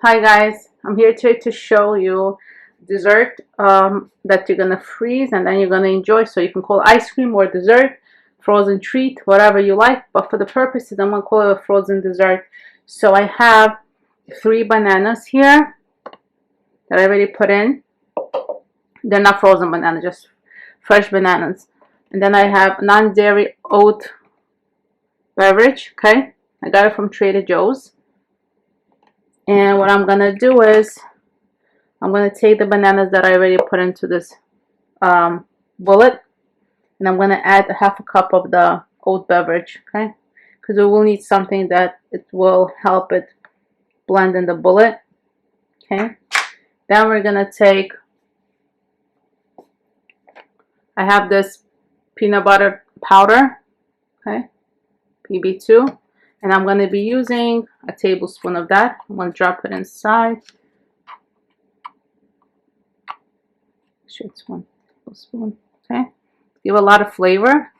Hi guys, I'm here today to show you dessert that you're gonna freeze and then you're gonna enjoy. So you can call ice cream or dessert, frozen treat, whatever you like. But for the purposes, I'm gonna call it a frozen dessert. So I have 3 bananas here that I already put in. They're not frozen bananas, just fresh bananas. And then I have non-dairy oat beverage. Okay, I got it from Trader Joe's. And what I'm gonna do is I'm going to take the bananas that I already put into this bullet, and I'm going to add a half a cup of the oat beverage, okay? Because we will need something that it will help it blend in the bullet, okay? Then we're going to take, I have this peanut butter powder, okay? PB2, and I'm going to be using a tablespoon of that. I'm going to drop it inside. Sure, it's 1 tablespoon, okay? Give a lot of flavor.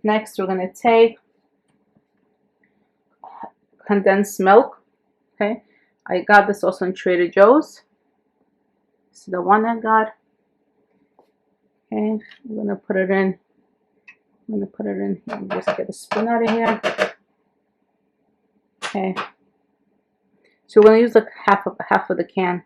Next, we're going to take condensed milk. Okay, I got this also in Trader Joe's. This is the one I got. Okay, I'm going to put it in. I'm going to put it in here. Just get a spoon out of here. Okay, so we're going to use like half of the can.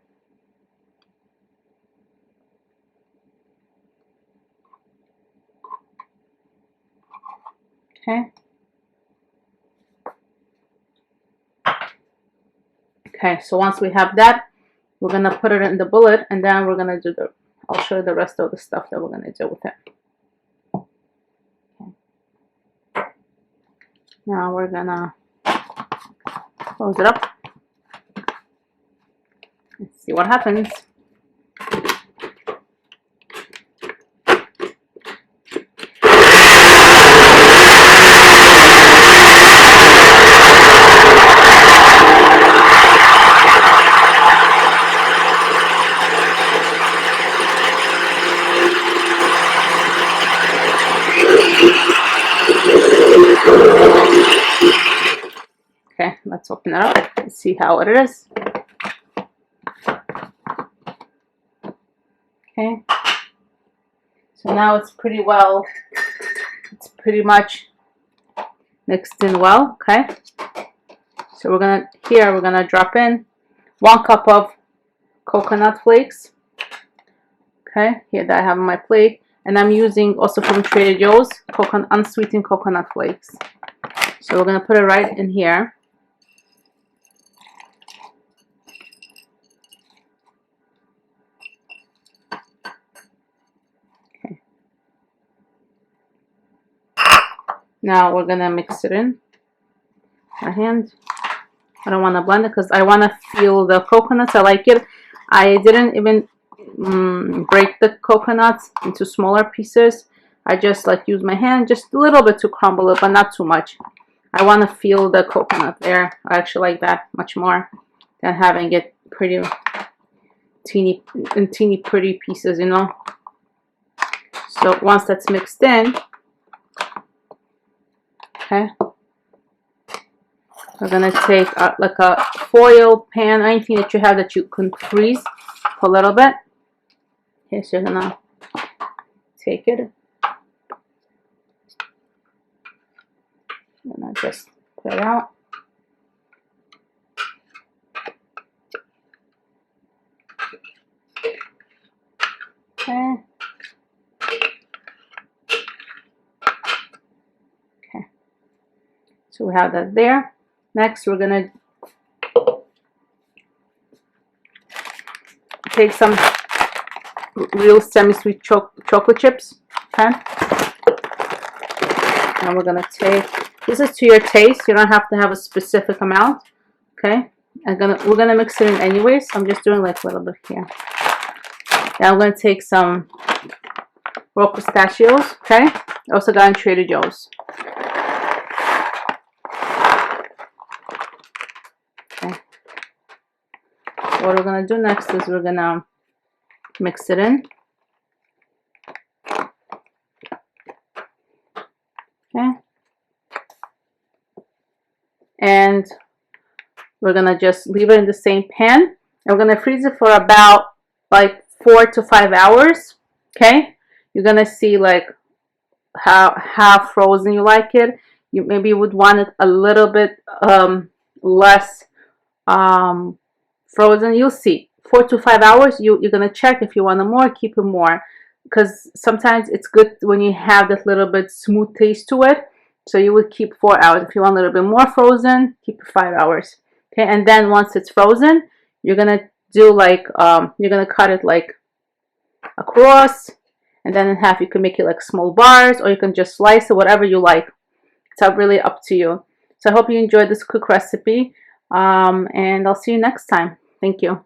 Okay. Okay, so once we have that, we're going to put it in the bullet, and then we're going to do I'll show you the rest of the stuff that we're going to do with it. Okay. Now we're going to close it up. Let's see what happens. Okay, let's open it up and see how it is. Okay, so now it's pretty much mixed in well. Okay, so we're gonna drop in 1 cup of coconut flakes. Okay, here that I have on my plate, and I'm using also from Trader Joe's unsweetened coconut flakes. So we're gonna put it right in here. Okay. Now we're gonna mix it in my hand. I don't want to blend it because I want to feel the coconuts. I like it. I didn't even break the coconuts into smaller pieces. I just like use my hand just a little bit to crumble it, but not too much. I want to feel the coconut there. I actually like that much more than having it pretty teeny pretty pieces, you know. So once that's mixed in, okay, we're gonna take like a foil pan, anything that you have that you can freeze for a little bit. Okay, so you're gonna take it. And I just put it out. Okay. Okay. So we have that there. Next, we're gonna take some real semi-sweet chocolate chips. Okay. And we're gonna take, this is to your taste. You don't have to have a specific amount. Okay. We're gonna mix it in anyway, so I'm just doing like a little bit here. Now I'm gonna take some raw pistachios. Okay. I also got in Trader Joe's. Okay. So what we're gonna do next is we're gonna mix it in. Okay. And we're gonna just leave it in the same pan. And we're gonna freeze it for about like 4 to 5 hours. Okay, you're gonna see like how frozen you like it. You maybe would want it a little bit less frozen. You'll see. 4 to 5 hours. You're gonna check if you want it more, keep it more, because sometimes it's good when you have that little bit smooth taste to it. So you would keep 4 hours. If you want a little bit more frozen, keep it 5 hours. Okay, and then once it's frozen, you're gonna do like you're gonna cut it like across, and then in half. You can make it like small bars, or you can just slice it, whatever you like. It's really up to you. So I hope you enjoyed this quick recipe, and I'll see you next time. Thank you.